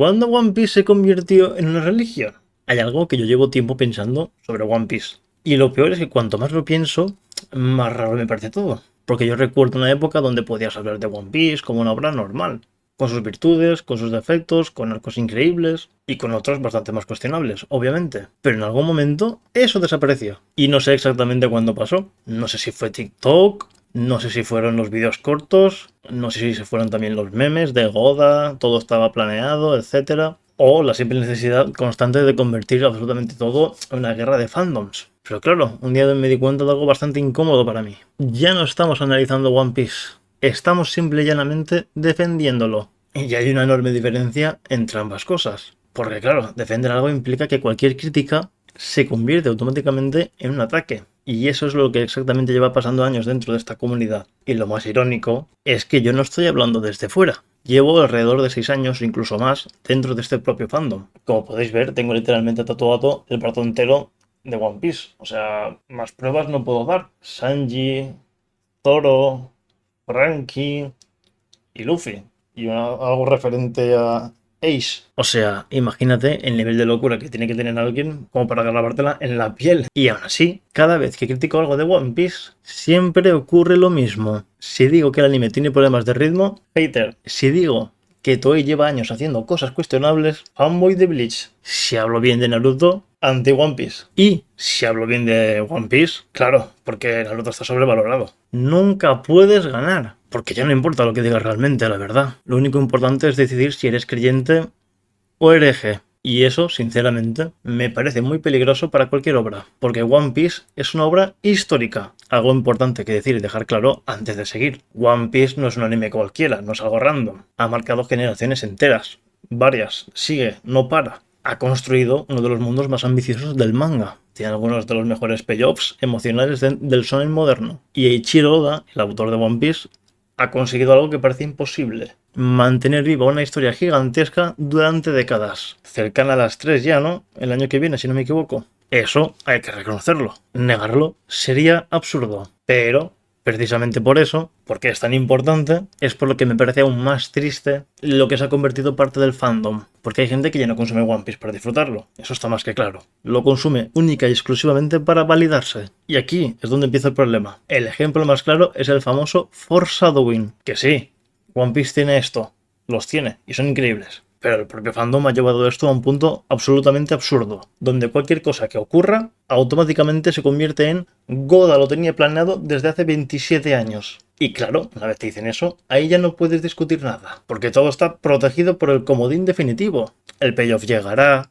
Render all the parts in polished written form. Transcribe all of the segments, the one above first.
¿Cuándo One Piece se convirtió en una religión? Hay algo que yo llevo tiempo pensando sobre One Piece. Y lo peor es que cuanto más lo pienso, más raro me parece todo. Porque yo recuerdo una época donde podías hablar de One Piece como una obra normal. Con sus virtudes, con sus defectos, con arcos increíbles y con otros bastante más cuestionables, obviamente. Pero en algún momento eso desapareció. Y no sé exactamente cuándo pasó. No sé si fue TikTok, no sé si fueron los vídeos cortos, no sé si fueron también los memes de Goda, todo estaba planeado, etcétera, o la simple necesidad constante de convertir absolutamente todo en una guerra de fandoms. Pero claro, un día me di cuenta de algo bastante incómodo para mí. Ya no estamos analizando One Piece, estamos simple y llanamente defendiéndolo. Y ya hay una enorme diferencia entre ambas cosas. Porque claro, defender algo implica que cualquier crítica se convierte automáticamente en un ataque. Y eso es lo que exactamente lleva pasando años dentro de esta comunidad. Y lo más irónico es que yo no estoy hablando desde fuera. Llevo alrededor de 6 años, incluso más, dentro de este propio fandom. Como podéis ver, tengo literalmente tatuado el brazo entero de One Piece. O sea, más pruebas no puedo dar. Sanji, Zoro, Franky y Luffy. Y algo referente a Ace. O sea, imagínate el nivel de locura que tiene que tener alguien como para grabártela en la piel. Y aún así, cada vez que critico algo de One Piece, siempre ocurre lo mismo. Si digo que el anime tiene problemas de ritmo, hater. Si digo que Toei lleva años haciendo cosas cuestionables, fanboy de Bleach. Si hablo bien de Naruto, anti One Piece. Y si hablo bien de One Piece, claro, porque Naruto está sobrevalorado. Nunca puedes ganar, porque ya no importa lo que digas realmente, la verdad. Lo único importante es decidir si eres creyente o hereje. Y eso, sinceramente, me parece muy peligroso para cualquier obra, porque One Piece es una obra histórica. Algo importante que decir y dejar claro antes de seguir. One Piece no es un anime cualquiera, no es algo random. Ha marcado generaciones enteras. Varias. Sigue, no para. Ha construido uno de los mundos más ambiciosos del manga. Tiene algunos de los mejores payoffs emocionales del shonen moderno. Y Eiichiro Oda, el autor de One Piece, ha conseguido algo que parece imposible. Mantener viva una historia gigantesca durante décadas. Cercana a las 3 ya, ¿no? El año que viene, si no me equivoco. Eso hay que reconocerlo. Negarlo sería absurdo. Pero, precisamente por eso, porque es tan importante, es por lo que me parece aún más triste lo que se ha convertido parte del fandom. Porque hay gente que ya no consume One Piece para disfrutarlo. Eso está más que claro. Lo consume única y exclusivamente para validarse. Y aquí es donde empieza el problema. El ejemplo más claro es el famoso foreshadowing. Que sí, One Piece tiene esto. Los tiene. Y son increíbles. Pero el propio fandom ha llevado esto a un punto absolutamente absurdo, donde cualquier cosa que ocurra automáticamente se convierte en Goda lo tenía planeado desde hace 27 años. Y claro, una vez te dicen eso, ahí ya no puedes discutir nada, porque todo está protegido por el comodín definitivo. El payoff llegará,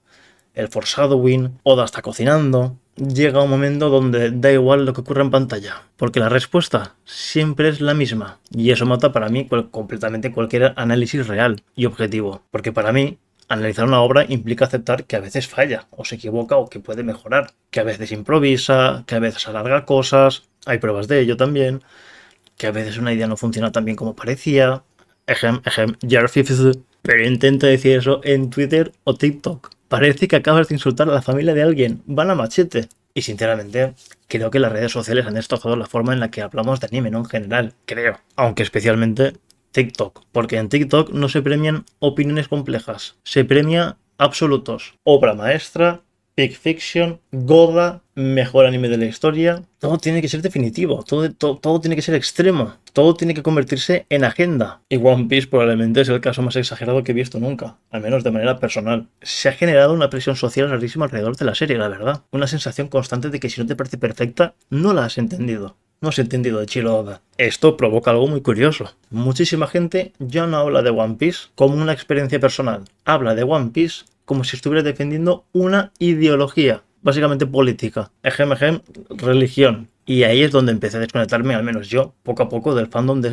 el foreshadowing, Oda está cocinando. Llega un momento donde da igual lo que ocurra en pantalla, porque la respuesta siempre es la misma. Y eso mata para mí completamente cualquier análisis real y objetivo. Porque para mí, analizar una obra implica aceptar que a veces falla, o se equivoca, o que puede mejorar. Que a veces improvisa, que a veces alarga cosas, hay pruebas de ello también. Que a veces una idea no funciona tan bien como parecía. Pero intenta decir eso en Twitter o TikTok. Parece que acabas de insultar a la familia de alguien. Van a machete. Y sinceramente, creo que las redes sociales han destrozado la forma en la que hablamos de anime, ¿no? En general, creo. Aunque especialmente TikTok. Porque en TikTok no se premian opiniones complejas. Se premia absolutos. Obra maestra, Big Fiction, Goda, mejor anime de la historia. Todo tiene que ser definitivo, todo tiene que ser extremo, todo tiene que convertirse en agenda. Y One Piece probablemente es el caso más exagerado que he visto nunca, al menos de manera personal. Se ha generado una presión social rarísima alrededor de la serie, la verdad. Una sensación constante de que si no te parece perfecta, no la has entendido. No has entendido de Eiichiro Oda. Esto provoca algo muy curioso. Muchísima gente ya no habla de One Piece como una experiencia personal. Habla de One Piece como si estuviera defendiendo una ideología, básicamente política. Religión. Y ahí es donde empecé a desconectarme, al menos yo, poco a poco, del fandom,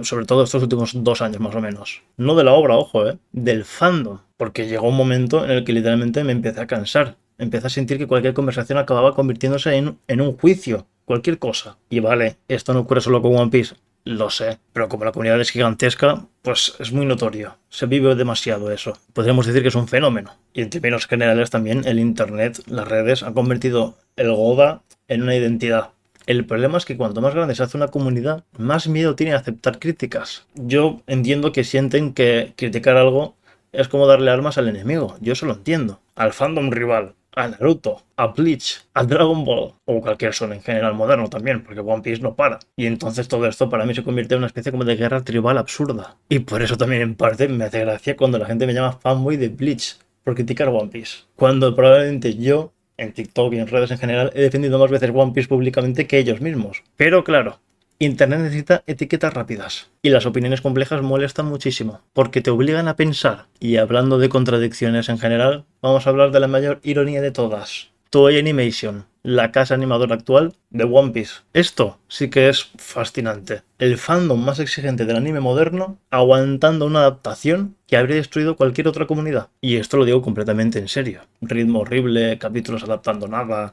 sobre todo estos últimos 2 años más o menos. No de la obra, ojo, del fandom. Porque llegó un momento en el que literalmente me empecé a cansar. Empecé a sentir que cualquier conversación acababa convirtiéndose en un juicio. Cualquier cosa. Y vale, esto no ocurre solo con One Piece. Lo sé, pero como la comunidad es gigantesca, pues es muy notorio. Se vive demasiado eso. Podríamos decir que es un fenómeno. Y en términos generales también el internet, las redes, han convertido el Goda en una identidad. El problema es que cuanto más grande se hace una comunidad, más miedo tiene a aceptar críticas. Yo entiendo que sienten que criticar algo es como darle armas al enemigo. Yo eso lo entiendo. Al fandom rival, a Naruto, a Bleach, a Dragon Ball o cualquier shonen en general moderno también, porque One Piece no para. Y entonces todo esto para mí se convierte en una especie como de guerra tribal absurda. Y por eso también en parte me hace gracia cuando la gente me llama fanboy de Bleach por criticar One Piece. Cuando probablemente yo, en TikTok y en redes en general, he defendido más veces One Piece públicamente que ellos mismos. Pero claro, Internet necesita etiquetas rápidas y las opiniones complejas molestan muchísimo porque te obligan a pensar. Y hablando de contradicciones en general, vamos a hablar de la mayor ironía de todas. Toei Animation, la casa animadora actual de One Piece. Esto sí que es fascinante. El fandom más exigente del anime moderno aguantando una adaptación que habría destruido cualquier otra comunidad. Y esto lo digo completamente en serio. Ritmo horrible, capítulos adaptando nada,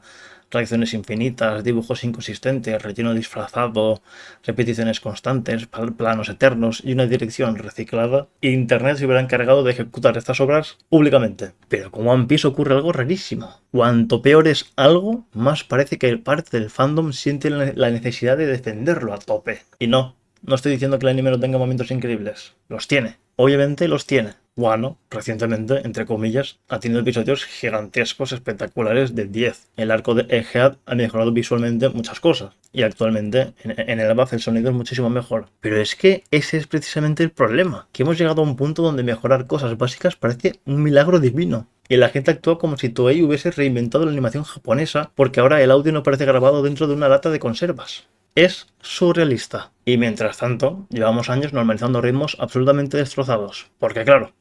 reacciones infinitas, dibujos inconsistentes, relleno disfrazado, repeticiones constantes, planos eternos y una dirección reciclada. Internet se hubiera encargado de ejecutar estas obras públicamente. Pero con One Piece ocurre algo rarísimo. Cuanto peor es algo, más parece que parte del fandom siente la necesidad de defenderlo a tope. Y no estoy diciendo que el anime no tenga momentos increíbles. Los tiene. Obviamente los tiene. Wano, recientemente, entre comillas, ha tenido episodios gigantescos, espectaculares de 10. El arco de Egghead ha mejorado visualmente muchas cosas. Y actualmente, en el BAF el sonido es muchísimo mejor. Pero es que ese es precisamente el problema. Que hemos llegado a un punto donde mejorar cosas básicas parece un milagro divino. Y la gente actúa como si Toei hubiese reinventado la animación japonesa porque ahora el audio no parece grabado dentro de una lata de conservas. Es surrealista. Y mientras tanto, llevamos años normalizando ritmos absolutamente destrozados. Porque claro,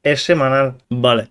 es semanal, vale.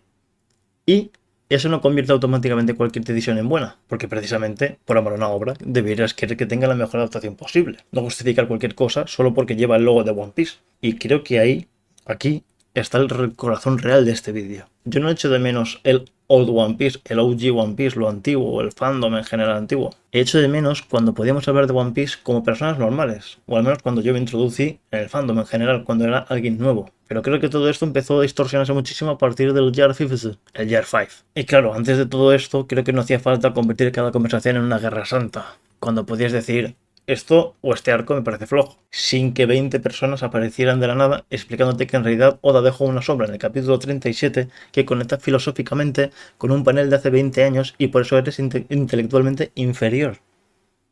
Y eso no convierte automáticamente cualquier decisión en buena, porque precisamente, por amor a una obra, deberías querer que tenga la mejor adaptación posible. No justificar cualquier cosa solo porque lleva el logo de One Piece. Y creo que aquí, está el corazón real de este vídeo. Yo no echo de menos el Old One Piece, el OG One Piece, lo antiguo, el fandom en general antiguo. Echo de menos cuando podíamos hablar de One Piece como personas normales, o al menos cuando yo me introducí en el fandom en general, cuando era alguien nuevo. Pero creo que todo esto empezó a distorsionarse muchísimo a partir del Year 5, el Year 5. Y claro, antes de todo esto, creo que no hacía falta convertir cada conversación en una guerra santa. Cuando podías decir, esto o este arco me parece flojo, sin que 20 personas aparecieran de la nada explicándote que en realidad Oda dejó una sombra en el capítulo 37 que conecta filosóficamente con un panel de hace 20 años y por eso eres intelectualmente inferior.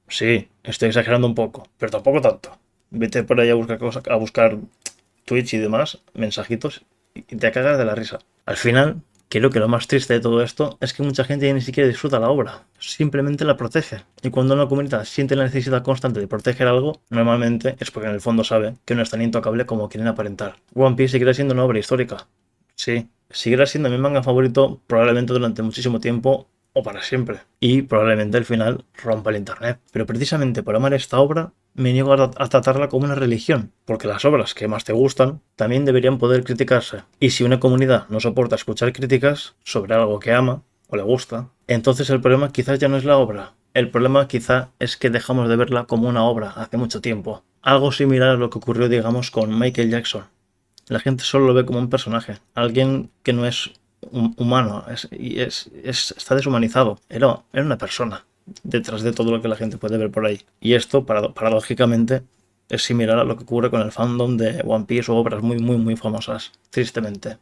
Sí, estoy exagerando un poco, pero tampoco tanto. Vete por ahí a buscar cosas, a buscar Twitch y demás, mensajitos, y te cagas de la risa. Al final, creo que lo más triste de todo esto es que mucha gente ya ni siquiera disfruta la obra, simplemente la protege. Y cuando una comunidad siente la necesidad constante de proteger algo, normalmente es porque en el fondo sabe que no es tan intocable como quieren aparentar. One Piece seguirá siendo una obra histórica. Sí, seguirá siendo mi manga favorito probablemente durante muchísimo tiempo o para siempre. Y probablemente al final rompa el internet. Pero precisamente por amar esta obra me niego a tratarla como una religión, porque las obras que más te gustan también deberían poder criticarse. Y si una comunidad no soporta escuchar críticas sobre algo que ama o le gusta, entonces el problema quizás ya no es la obra. El problema quizá es que dejamos de verla como una obra hace mucho tiempo. Algo similar a lo que ocurrió, digamos, con Michael Jackson. La gente solo lo ve como un personaje, alguien que no es humano, está deshumanizado. Era una persona detrás de todo lo que la gente puede ver por ahí. Y esto, paradójicamente, es similar a lo que ocurre con el fandom de One Piece o obras muy, muy, muy famosas, tristemente.